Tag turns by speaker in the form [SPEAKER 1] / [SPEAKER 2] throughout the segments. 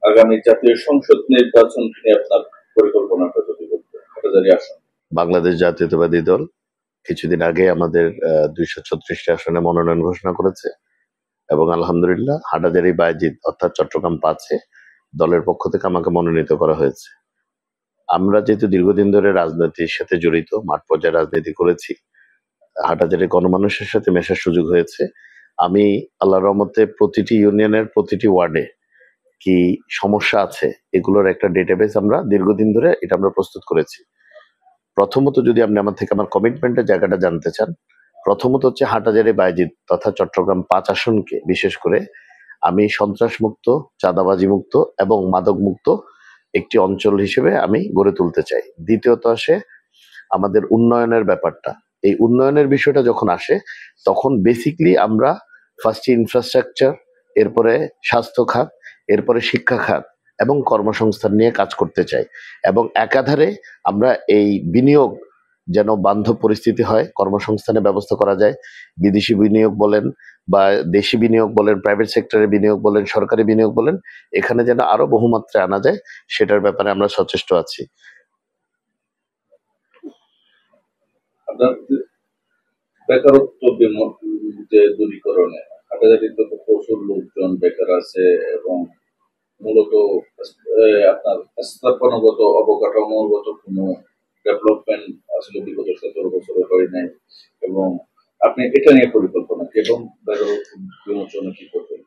[SPEAKER 1] আগামী জাতীয় সংসদ নির্বাচন নিয়ে আপনার পরিকল্পনাটা যদি বলতেন, হাটহাজারী আসন।
[SPEAKER 2] বাংলাদেশ জাতীয়তাবাদী দল কিছুদিন আগে আমাদের 236টি আসনে মনোনয়ন ঘোষণা করেছে এবং আলহামদুলিল্লাহ হাটহাজারী বায়েজিদ অর্থাৎ চট্টগ্রাম 5-এ দলের পক্ষ থেকে আমাকে মনোনীত করা হয়েছে। আমরা যেহেতু দীর্ঘদিন ধরে রাজনীতির সাথে জড়িত, মাঠ পর্যায়ে রাজনীতি করেছি, হাটহাজারী গণমানুষের সাথে মেশার সুযোগ হয়েছে। আমি আল্লাহর রহমতে প্রতিটি ইউনিয়নের প্রতিটি ওয়ার্ডে কি সমস্যা আছে এগুলোর একটা ডেটাবেস আমরা দীর্ঘদিন ধরে এটা আমরা প্রস্তুত করেছি। প্রথমত যদি আপনি আমার থেকে আমার কমিটমেন্টের জায়গাটা জানতে চান, প্রথমত হচ্ছে হাটহাজারী বায়েজিদ তথা চট্টগ্রাম 5 আসনকে বিশেষ করে আমি সন্ত্রাস মুক্ত, চাঁদাবাজি মুক্ত এবং মাদক মুক্ত একটি অঞ্চল হিসেবে আমি গড়ে তুলতে চাই। দ্বিতীয়ত আসে আমাদের উন্নয়নের ব্যাপারটা। এই উন্নয়নের বিষয়টা যখন আসে তখন বেসিকলি আমরা ফার্স্টে ইনফ্রাস্ট্রাকচার, এরপরে স্বাস্থ্য খাত, এরপরে শিক্ষা খাত এবং কর্মসংস্থান নিয়ে কাজ করতে চাই এবং একাধারে আমরা এই বিনিয়োগ যেন বান্ধব পরিস্থিতি হয়, কর্মসংস্থানের ব্যবস্থা করা যায়। বিদেশি বিনিয়োগ বলেন বা দেশি বিনিয়োগ বলেন, প্রাইভেট সেক্টরে বিনিয়োগ বলেন, সরকারি বিনিয়োগ বলেন, এখানে যেন আরো বহুমাত্রায় আনা যায় সেটার ব্যাপারে আমরা সচেষ্ট আছি।
[SPEAKER 1] আপনার বেকারত্ব যে দূরীকরণে হাটহাজারীতে তো প্রচুর লোকজন বেকার আছে এবং মূলত আপনার স্থাপনাগত অবকাঠামোগত কোনো ডেভেলপমেন্ট আসলে বিগত 17 বছরে হয় নাই, এবং আপনি এটা নিয়ে পরিকল্পনা কি এবং বেকারত্ব বিমোচনে কি করবেন?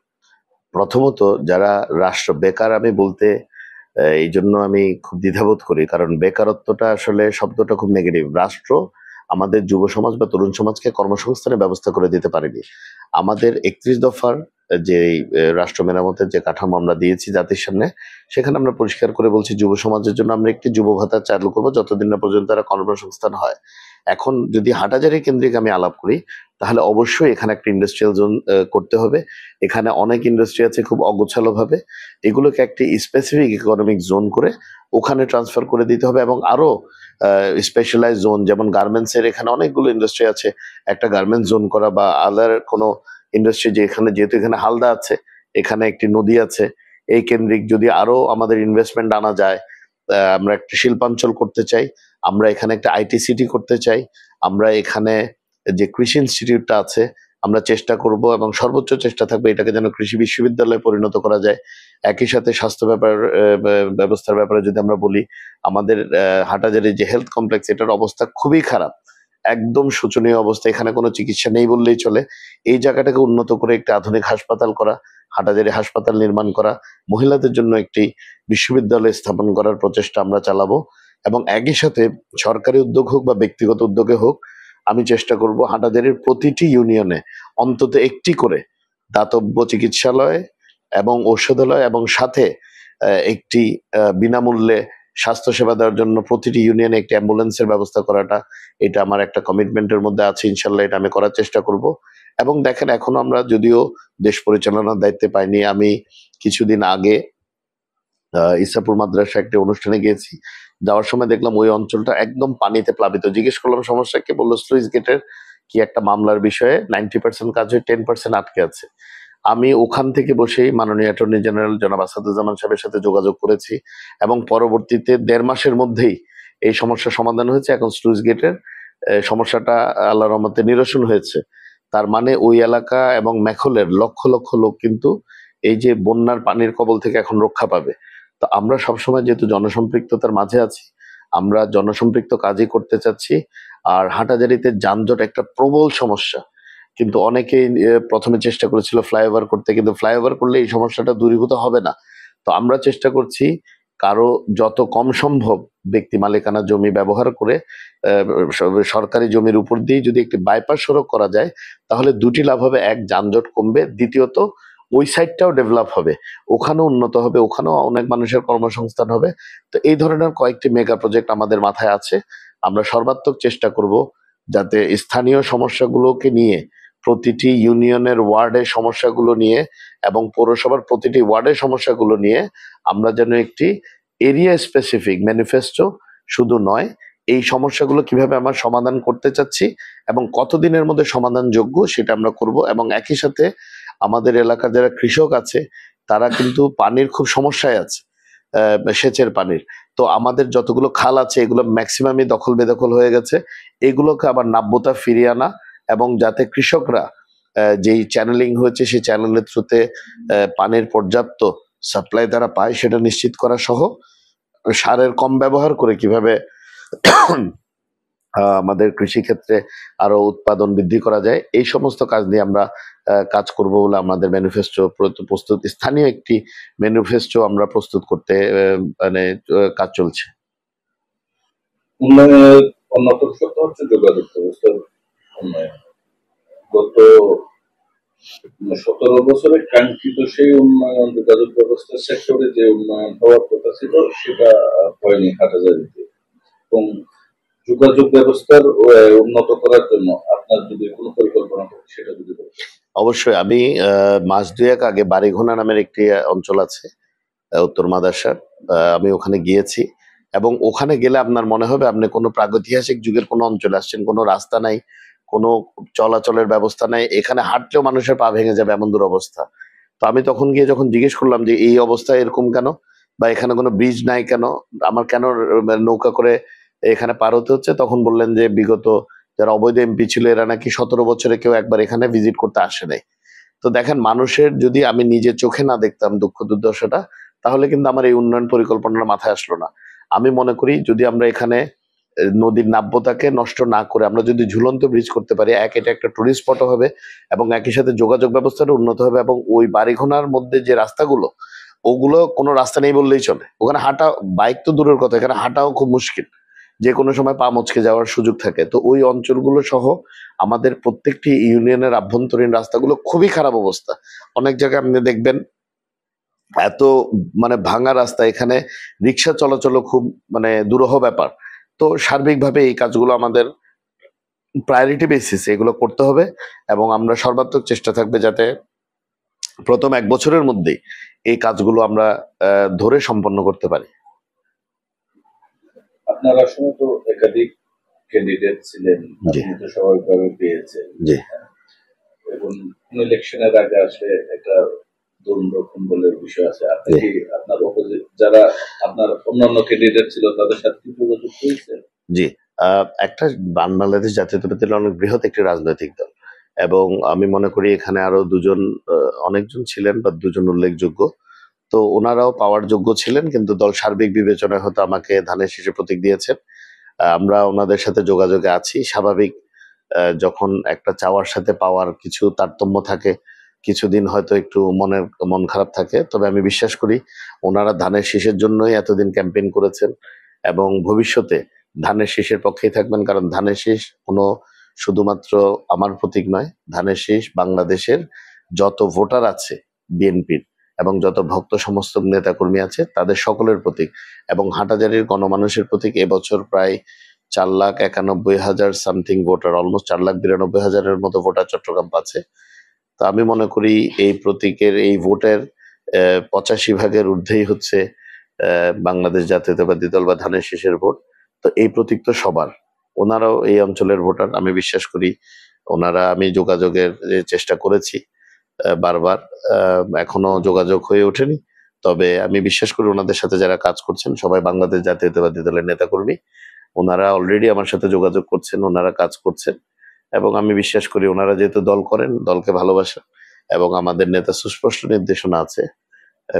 [SPEAKER 2] প্রথমত যারা রাষ্ট্র বেকার, আমি বলতে এই জন্য আমি খুব দ্বিধাবোধ করি, কারণ বেকারত্বটা আসলে শব্দটা খুব নেগেটিভ। রাষ্ট্র আমাদের যুব সমাজ বা তরুণ সমাজকে কর্মসংস্থানের ব্যবস্থা করে দিতে পারেনি। আমাদের 31 দফার যে রাষ্ট্র মেরামতের যে কাঠামো আমরা দিয়েছি জাতির সামনে, সেখানে আমরা পরিষ্কার করে বলছি যুব সমাজের জন্য আমরা একটি যুব ভাতা চালু করবো যতদিন না পর্যন্ত তারা কর্মসংস্থান হয়। এখন যদি হাটহাজারী কেন্দ্রিক আমি আলাপ করি, তাহলে অবশ্যই এখানে একটা ইন্ডাস্ট্রিয়াল জোন করতে হবে। এখানে অনেক ইন্ডাস্ট্রি আছে খুব অগোছালো ভাবে, এগুলোকে একটি স্পেসিফিক ইকোনমিক জোন করে ওখানে ট্রান্সফার করে দিতে হবে এবং আরো স্পেশালাইজ জোন, যেমন গার্মেন্টস এর এখানে অনেকগুলো ইন্ডাস্ট্রি আছে, একটা গার্মেন্টস জোন করা বা আদার কোনো ইন্ডাস্ট্রি, যে এখানে যেহেতু এখানে হালদা আছে, এখানে একটি নদী আছে, এই কেন্দ্রিক যদি আরো আমাদের ইনভেস্টমেন্ট আনা যায়, আমরা একটা শিল্পাঞ্চল করতে চাই, আমরা এখানে একটা আইটি সিটি করতে চাই, আমরা এখানে যে কৃষি ইনস্টিটিউটটা আছে আমরা চেষ্টা করব এবং সর্বোচ্চ চেষ্টা থাকবে এটাকে যেন কৃষি বিশ্ববিদ্যালয়ে পরিণত করা যায়। একই সাথে স্বাস্থ্য ব্যবস্থার ব্যাপারে যদি আমরা বলি, আমাদের হাটহাজারী যে হেলথ কমপ্লেক্স, এটার অবস্থা খুবই খারাপ, একদম শোচনীয় অবস্থা, এখানে কোনো চিকিৎসা নেই বললেই চলে। এই জায়গাটাকে উন্নত করে একটি আধুনিক হাসপাতাল করা, হাটহাজারী হাসপাতাল নির্মাণ করা, মহিলাদের জন্য একটি বিশ্ববিদ্যালয় স্থাপন করার প্রচেষ্টা আমরা চালাবো এবং একই সাথে সরকারি উদ্যোগ হোক বা ব্যক্তিগত উদ্যোগে হোক, আমি চেষ্টা করব হাটহাজারীর প্রতিটি ইউনিয়নে অন্তত একটি করে দাতব্য চিকিৎসালয় এবং ঔষধালয় এবং সাথে একটি বিনামূল্যে স্বাস্থ্যসেবা দেওয়ার জন্য প্রতিটি ইউনিয়নে একটি অ্যাম্বুলেন্সের ব্যবস্থা করাটা, এটা আমার একটা কমিটমেন্টের মধ্যে আছে। ইনশাল্লাহ এটা আমি করার চেষ্টা করব। এবং দেখেন, এখনো আমরা যদিও দেশ পরিচালনার দায়িত্বে পাইনি, আমি কিছুদিন আগে ইসাপুর মাদ্রাসা একটি অনুষ্ঠানে গিয়েছি, যাওয়ার সময় দেখলাম ওই অঞ্চলটা একদম পানিতে প্লাবিত। জিজ্ঞেস করলাম সমস্যা কি, বললো স্লুইস গেটের কি একটা মামলার বিষয়ে 90% কাজ হয়ে 10% আটকে আছে। আমি ওখান থেকে বসেই মাননীয় অ্যাটর্নি জেনারেল জনাব আসাদুজ্জামান সাহেবের সাথে যোগাযোগ করেছি এবং পরবর্তীতে 1.5 মাসের মধ্যেই এই সমস্যার সমাধান হয়েছে। এখন স্লুইস গেটের সমস্যাটা আল্লাহর রহমতে নিরসন হয়েছে। তার মানে ওই এলাকা এবং মেখলের লক্ষ লক্ষ লোক কিন্তু এই যে বন্যার পানির কবল থেকে এখন রক্ষা পাবে। তো আমরা সবসময় যেহেতু জনসম্পৃক্ততার মাঝে আছি, আমরা জনসম্পৃক্ত কাজই করতে চাচ্ছি। আর হাটহাজারীতে যানজট একটা প্রবল সমস্যা, কিন্তু অনেকেই প্রথমে চেষ্টা করেছিল ফ্লাইওভার করতে, কিন্তু ফ্লাইওভার করলে এই সমস্যাটা দূরীভূত হবে না। তো আমরা চেষ্টা করছি কারো যত কম সম্ভব ব্যক্তি মালিকানা জমি ব্যবহার করে সরকারি জমির উপর দিয়ে যদি একটি বাইপাস সড়ক করা যায়, তাহলে দুটি লাভ হবে: এক, যানজট কমবে; দ্বিতীয়ত ওই সাইডটাও ডেভেলপ হবে, ওখানেও উন্নত হবে, ওখানেও অনেক মানুষের কর্মসংস্থান হবে। তো এই ধরনের কয়েকটি মেগা প্রজেক্ট আমাদের মাথায় আছে। আমরা সর্বাত্মক চেষ্টা করব যাতে স্থানীয় সমস্যাগুলোকে নিয়ে, প্রতিটি ইউনিয়নের ওয়ার্ডের সমস্যাগুলো নিয়ে এবং পৌরসভার প্রতিটি ওয়ার্ডের সমস্যাগুলো নিয়ে আমরা যেন একটি এরিয়া স্পেসিফিক ম্যানিফেস্টো, শুধু নয়, এই সমস্যাগুলো কিভাবে আমরা সমাধান করতে চাচ্ছি এবং কতদিনের মধ্যে সমাধানযোগ্য সেটা আমরা করব। এবং একই সাথে আমাদের এলাকার যারা কৃষক আছে, তারা কিন্তু পানির খুব সমস্যায় আছে, সেচের পানির। তো আমাদের যতগুলো খাল আছে এগুলো ম্যাক্সিমামই দখল বেদখল হয়ে গেছে। এগুলোকে আবার নাব্যতা ফিরিয়ে আনা এবং যাতে কৃষকরা যেই চ্যানেলিং হয়েছে সেই চ্যানেলের থ্রুতে পানির পর্যাপ্ত সাপ্লাই তারা পায় সেটা নিশ্চিত করা সহ সারের কম ব্যবহার করে কিভাবে আমাদের কৃষি ক্ষেত্রে আরো উৎপাদন বৃদ্ধি করা যায়, এই সমস্ত কাজ নিয়ে আমরা কাজ করব বলে আমাদের ম্যানিফেস্টো প্রস্তুত, স্থানীয় একটি ম্যানিফেস্টো আমরা প্রস্তুত করতে মানে কাজ চলছে।
[SPEAKER 1] উন্নয়নের অন্যতম সত্য হচ্ছে যোগাযোগ ব্যবস্থার উন্নয়ন। গত 17 বছরে কাঙ্ক্ষিত সেই উন্নয়ন যোগাযোগ ব্যবস্থা সেক্টরে যে উন্নয়ন হওয়ার কথা ছিল সেটা হয়নি হাটাজারিতে। এবং যোগাযোগ ব্যবস্থার উন্নত করার জন্য আপনার যদি কোনো পরিকল্পনা থাকে সেটা যদি বলতেন।
[SPEAKER 2] অবশ্যই। আমি মাস দুয়েক আগে বাড়িঘোনা নামের একটি অঞ্চল আছে উত্তর মাদার্সার, আমি ওখানে গিয়েছি এবং ওখানে গেলে আপনার মনে হবে আপনি কোনো প্রাগৈতিহাসিক যুগের কোনো অঞ্চলে আসছেন। কোনো রাস্তা নাই, কোনো চলাচলের ব্যবস্থা নাই, এখানে হাঁটলেও মানুষের পা ভেঙে যাবে এমন দুরবস্থা। তো আমি তখন গিয়ে যখন জিজ্ঞেস করলাম যে এই অবস্থা এরকম কেন, বা এখানে কোনো ব্রিজ নাই কেন, আমার কেন নৌকা করে এখানে পার হতে হচ্ছে, তখন বললেন যে বিগত যারা অবৈধ এমপি ছিল এরা নাকি 17 বছরে কেউ একবার এখানে ভিজিট করতে আসে নাই। তো দেখেন, মানুষের যদি আমি নিজে চোখে না দেখতাম দুঃখ দুর্দশাটা, তাহলে কিন্তু আমার এই উন্নয়ন পরিকল্পনার মাথায় আসলো না। আমি মনে করি যদি আমরা এখানে নদীর নাব্যতাকে নষ্ট না করে আমরা যদি ঝুলন্ত ব্রিজ করতে পারি, এটা একটা টুরিস্ট স্পটও হবে এবং একই সাথে যোগাযোগ ব্যবস্থাটা উন্নত হবে। এবং ওই বাড়িঘোনার মধ্যে যে রাস্তাগুলো, ওগুলো কোনো রাস্তা নেই বললেই চলে। ওখানে হাঁটা, বাইক তো দূরের কথা, এখানে হাঁটাও খুব মুশকিল, যে কোনো সময় পা মচকে যাওয়ার সুযোগ থাকে। তো ওই অঞ্চলগুলো সহ আমাদের প্রত্যেকটি ইউনিয়নের আভ্যন্তরীণ রাস্তাগুলো খুবই খারাপ অবস্থা। অনেক জায়গায় আপনি দেখবেন এত মানে ভাঙা রাস্তা, এখানে রিক্সা চলাচলও খুব মানে দুরূহ ব্যাপার। তো সার্বিকভাবে এই কাজগুলো আমাদের প্রায়োরিটি বেসিসে এগুলো করতে হবে এবং আমরা সর্বাত্মক চেষ্টা থাকবে যাতে প্রথম 1 বছরের মধ্যেই এই কাজগুলো আমরা ধরে সম্পন্ন করতে পারি।
[SPEAKER 1] আপনার আসলে তো একাধিক ক্যান্ডিডেট ছিলেন, আপনি তো স্বাভাবিকভাবে পেয়েছেন।
[SPEAKER 2] জি।
[SPEAKER 1] এবং ইলেকশনের আগে আসলে একটা দুর্নরকম বলে বিষয় আছে। আপনি কি আপনার অপোজিট যারা আপনার অন্যান্য ক্যান্ডিডেট ছিল তাদের সাথে কি যোগাযোগ করেছেন?
[SPEAKER 2] জি। একটা বাংলাদেশ জাতীয়তাবাদী দল অনেক বৃহৎ একটি রাজনৈতিক দল এবং আমি মনে করি এখানে আরো দুজন অনেকজন ছিলেন বা দুজন উল্লেখযোগ্য। তো ওনারাও পাওয়ার যোগ্য ছিলেন, কিন্তু দল সার্বিক বিবেচনায় হয়তো আমাকে ধানের শীষে প্রতীক দিয়েছেন। আমরা ওনাদের সাথে যোগাযোগে আছি। স্বাভাবিক, যখন একটা চাওয়ার সাথে পাওয়ার কিছু তারতম্য থাকে, কিছুদিন হয়তো একটু মন খারাপ থাকে। তবে আমি বিশ্বাস করি ওনারা ধানের শীষের জন্যই এতদিন ক্যাম্পেইন করেছেন এবং ভবিষ্যতে ধানের শীষের পক্ষেই থাকবেন। কারণ ধানের শীষ কোনো শুধুমাত্র আমার প্রতীক নয়, ধানের শীষ বাংলাদেশের যত ভোটার আছে বিএনপির এবং যত ভক্ত সমস্ত নেতাকর্মী আছে তাদের সকলের প্রতীক এবং হাটাজারির গণমানুষের প্রতীক। এবছর প্রায় 4,91,000 সামথিং ভোটার, অলমোস্ট 4,92,000-এর মতো ভোটার চট্টগ্রাম পাচ্ছে। তো আমি মনে করি এই প্রতীকের এই ভোটের 85 ভাগের ঊর্ধ্বেই হচ্ছে বাংলাদেশ জাতীয়তাবাদী দল বা ধানের শীষের ভোট। তো এই প্রতীক তো সবার, ওনারাও এই অঞ্চলের ভোটার। আমি বিশ্বাস করি ওনারা, আমি যোগাযোগের চেষ্টা করেছি বারবার, এখনো যোগাযোগ হয়ে ওঠেনি। তবে আমি বিশ্বাস করি ওনাদের সাথে যারা কাজ করছেন সবাই বাংলাদেশ জাতীয়তাবাদী দলের নেতাকর্মী। ওনারা অলরেডি আমার সাথে যোগাযোগ করছেন, ওনারা কাজ করছেন এবং আমি বিশ্বাস করি ওনারা যেহেতু দল করেন, দলকে ভালোবাসেন এবং আমাদের নেতা সুস্পষ্ট নির্দেশনা আছে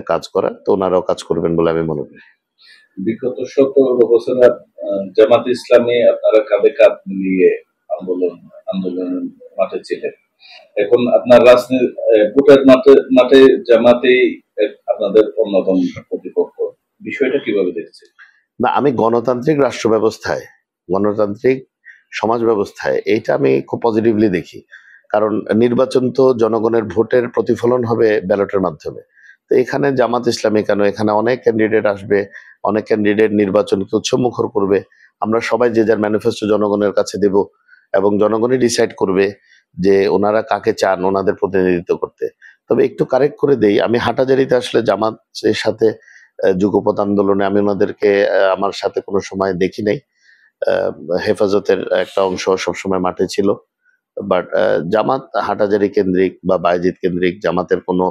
[SPEAKER 2] কাজ করার, তো ওনারাও কাজ করবেন বলে আমি মনে করি।
[SPEAKER 1] বিগত 17 বছরে জামাত ইসলামী আপনারা কাঁধে কাঁধ মিলিয়ে আন্দোলনের মাঠে ছিলেন। এখন আপনার রাজনীতি ভোটের মাঠে জামাতেই আপনাদের অন্যতম প্রতিপক্ষ, বিষয়টা কিভাবে দেখছেন?
[SPEAKER 2] না, আমি গণতান্ত্রিক রাষ্ট্র ব্যবস্থায়, গণতান্ত্রিক সমাজ ব্যবস্থায় এইটা আমি খুব পজিটিভলি দেখি। কারণ নির্বাচন তো জনগণের ভোটের প্রতিফলন হবে ব্যালটের মাধ্যমে। তো এখানে জামাত ইসলামী কেন, এখানে অনেক ক্যান্ডিডেট আসবে, অনেক ক্যান্ডিডেট নির্বাচনকে উৎসবমুখর করবে। আমরা সবাই যে যার ম্যানিফেস্টো জনগণের কাছে দেব এবং জনগণই ডিসাইড করবে যে ওনারা কাকে চান ওনাদের প্রতিনিধিত্ব করতে। তবে একটু কারেক্ট করে দেই, আমি হাটাজারিতে আসলে জামাতের সাথে যুগপৎ আন্দোলনে আমি ওনাদেরকে আমার সাথে কোনো সময় দেখি নাই। হেফাজতের একটা অংশ সবসময় মাঠে ছিল, বাট জামাত হাটাজারি কেন্দ্রিক বা বায়েজিদ কেন্দ্রিক জামাতের কোনো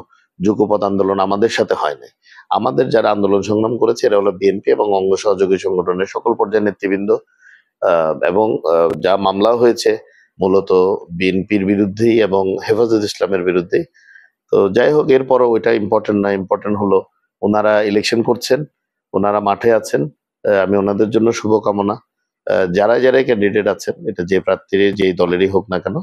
[SPEAKER 2] যুগপৎ আন্দোলন আমাদের সাথে হয় নাই। আমাদের যারা আন্দোলন সংগ্রাম করেছে এরা হলো বিএনপি এবং অঙ্গ সহযোগী সংগঠনের সকল পর্যায়ের নেতৃবৃন্দ, এবং যা মামলা হয়েছে মূলত বিএনপির বিরুদ্ধেই এবং হেফাজত ইসলামের বিরুদ্ধেই। তো যাই হোক, এরপরও ওইটা ইম্পর্টেন্ট না, ইম্পর্টেন্ট হলো ওনারা ইলেকশন করছেন, ওনারা মাঠে আছেন। আমি ওনাদের জন্য শুভকামনা। যারা যারাই ক্যান্ডিডেট আছেন, এটা যে প্রার্থীর যেই দলেরই হোক না কেন,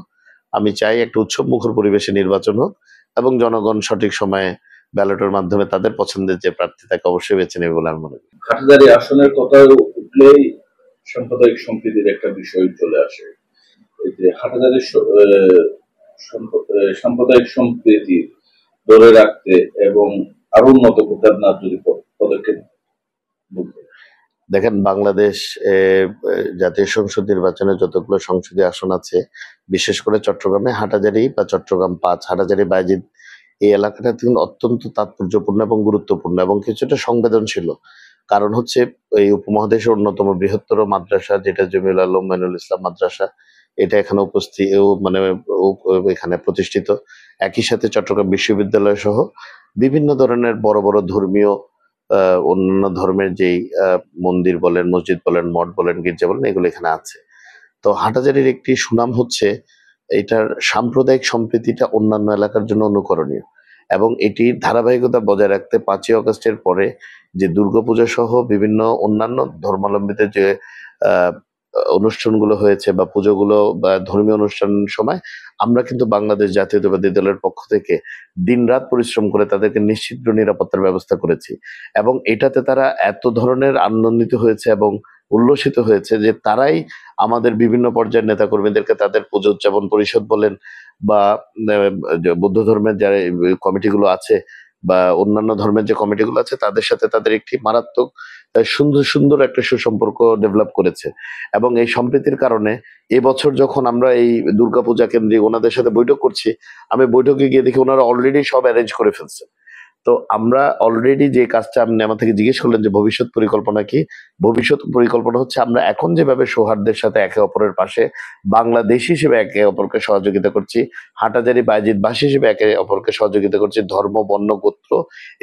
[SPEAKER 2] আমি চাই একটা উৎসব মুখর পরিবেশে নির্বাচন হোক এবং জনগণ সঠিক সময়ে ব্যালটের মাধ্যমে তাদের পছন্দের যে প্রার্থী তাকে অবশ্যই বেছে নেবে বলে আমি মনে করি।
[SPEAKER 1] হাটহাজারী আসনের কথা উঠলেই সাম্প্রদায়িক সম্প্রীতির একটা বিষয় চলে আসে। এই যে হাটহাজারী সাম্প্রদায়িক সম্প্রীতি ধরে রাখতে এবং আরো উন্নত করতে আপনার যদি পদক্ষেপ বলতে।
[SPEAKER 2] দেখেন, বাংলাদেশ জাতীয় সংসদ নির্বাচনে যতগুলো সংসদীয় আসন আছে, বিশেষ করে চট্টগ্রামে হাটহাজারী বা চট্টগ্রাম ৫, হাটহাজারী বাইজিদ, এই এলাকাটা কিন্তু অত্যন্ত তাৎপর্যপূর্ণ এবং গুরুত্বপূর্ণ এবং কিছুটা সংবেদনশীল। কারণ হচ্ছে এই উপমহাদেশের অন্যতম বৃহত্তর মাদ্রাসা, যেটা জমিউল আলম মাইনুল ইসলাম মাদ্রাসা, এটা এখানে উপস্থিত মানে এখানে প্রতিষ্ঠিত। একই সাথে চট্টগ্রাম বিশ্ববিদ্যালয় সহ বিভিন্ন ধরনের বড় বড় ধর্মীয় অন্যান্য ধর্মের যেই মন্দির বলেন, মসজিদ বলেন, মঠ বলেন, গির্জা বলেন, এগুলো এখানে আছে। তো হাটহাজারীর একটি সুনাম হচ্ছে এটার সাম্প্রদায়িক সম্প্রীতিটা অন্যান্য এলাকার জন্য অনুকরণীয় এবং এটির ধারাবাহিকতা বজায় রাখতে ৫ই অগস্টের পরে যে দুর্গাপূজা সহ বিভিন্ন অন্যান্য ধর্মাবলম্বীদের যে অনুষ্ঠানগুলো হয়েছে বা পুজোগুলো বা ধর্মীয় অনুষ্ঠানের সময় আমরা কিন্তু বাংলাদেশ জাতীয়তাবাদী দলের পক্ষ থেকে দিনরাত পরিশ্রম করে তাদেরকে নিশ্চিত নিরাপত্তার ব্যবস্থা করেছি এবং এটাতে তারা এত ধরনের আনন্দিত হয়েছে এবং উল্লসিত হয়েছে যে তারাই আমাদের বিভিন্ন পর্যায়ের নেতাকর্মীদেরকে তাদের পুজো উদযাপন পরিষদ বলেন বা বৌদ্ধ ধর্মের যারা কমিটিগুলো আছে বা অন্যান্য ধর্মের যে কমিটিগুলো আছে তাদের সাথে তাদের একটি মারাত্মক সুন্দর সুন্দর একটা সুসম্পর্ক ডেভেলপ করেছে এবং এই সম্প্রীতির কারণে এবছর যখন আমরা এই দুর্গাপূজা কেন্দ্রিক ওনাদের সাথে বৈঠক করছি, আমি বৈঠকে গিয়ে দেখি ওনারা অলরেডি সব অ্যারেঞ্জ করে ফেলছে। তো আমরা অলরেডি যে কাজটা আপনি আমার থেকে জিজ্ঞেস করলেন যে ভবিষ্যৎ পরিকল্পনা কি, ভবিষ্যৎ পরিকল্পনা হচ্ছে আমরা এখন যেভাবে সৌহার্দ্যের সাথে একে অপরের পাশে বাংলাদেশ হিসেবে একে অপরকে সহযোগিতা করছি, হাটহাজারী বাইজিদবাসী হিসেবে একে অপরকে সহযোগিতা করছি, ধর্ম, বর্ণ, গোত্র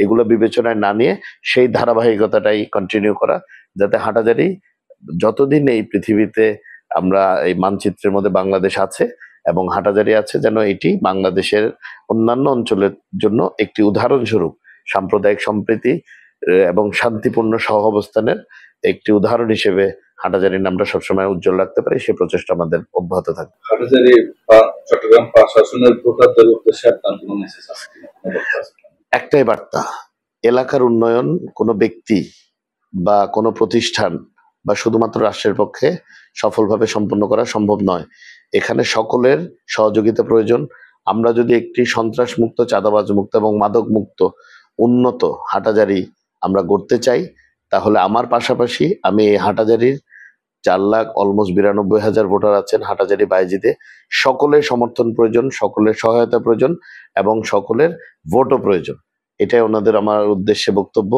[SPEAKER 2] এগুলো বিবেচনায় না নিয়ে সেই ধারাবাহিকতাটাই কন্টিনিউ করা, যাতে হাটহাজারী যতদিন এই পৃথিবীতে আমরা এই মানচিত্রের মধ্যে বাংলাদেশ আছে এবং হাটহাজারী আছে, যেন এটি বাংলাদেশের অন্যান্য অঞ্চলের জন্য একটি উদাহরণস্বরূপ সাম্প্রদায়িক সম্প্রীতি এবং শান্তিপূর্ণ সহাবস্থানের একটি উদাহরণ হিসেবে হাটহাজারীর নামটা সবসময় উজ্জ্বল রাখতে পারি, সে প্রচেষ্টা আমাদের অব্যাহত থাকবে।
[SPEAKER 1] হাটহাজারী চট্টগ্রাম ৫ আসনের ভোটারদের উদ্দেশ্যে আপনার কোনো মেসেজ আছে?
[SPEAKER 2] একটাই বার্তা, এলাকার উন্নয়ন কোনো ব্যক্তি বা কোনো প্রতিষ্ঠান বা শুধুমাত্র রাষ্ট্রের পক্ষে সফলভাবে সম্পন্ন করা সম্ভব নয়। এখানে সকলের সহযোগিতা প্রয়োজন। আমরা যদি একটি সন্ত্রাস মুক্ত, চাঁদাবাজ মুক্ত এবং মাদক মুক্ত উন্নত হাটহাজারী আমরা গড়তে চাই, তাহলে আমার পাশাপাশি আমি এই হাটহাজারীর ৪,০০,০০০ অলমোস্ট ৯২,০০০ ভোটার আছেন হাটহাজারী বাইজিদে, সকলের সমর্থন প্রয়োজন, সকলের সহায়তা প্রয়োজন এবং সকলের ভোটও প্রয়োজন। এটাই ওনাদের আমার উদ্দেশ্যে বক্তব্য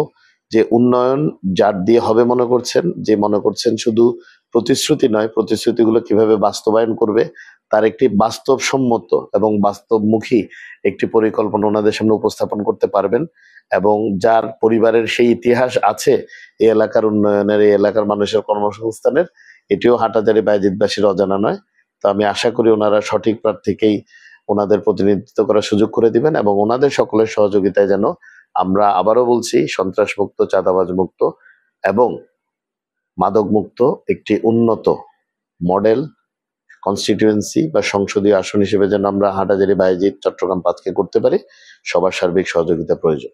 [SPEAKER 2] যে উন্নয়ন যার দিয়ে হবে মনে করছেন, যে মনে করছেন শুধু প্রতিশ্রুতি নয়, প্রতিশ্রুতিগুলো কিভাবে বাস্তবায়ন করবে তার একটি বাস্তবসম্মত এবং বাস্তবমুখী একটি পরিকল্পনা ওনাদের সামনে উপস্থাপন করতে পারবেন এবং যার পরিবারের সেই ইতিহাস আছে এই এলাকার উন্নয়নের, এই এলাকার মানুষের কর্মসংস্থানের, এটিও হাটহাজারী বাইজিদবাসীর অজানা নয়। তো আমি আশা করি ওনারা সঠিক প্রার্থীকেই ওনাদের প্রতিনিধিত্ব করার সুযোগ করে দিবেন এবং ওনাদের সকলের সহযোগিতায় যেন আমরা, আবারও বলছি, সন্ত্রাস মুক্ত, চাঁদাবাজ মুক্ত এবং মাদক মুক্ত একটি উন্নত মডেল কনস্টিটিউয়েন্সি বা সংসদীয় আসন হিসেবে যেন আমরা হাটহাজারী বাইজিদ চট্টগ্রাম ৫কে করতে পারি, সবার সার্বিক সহযোগিতা প্রয়োজন।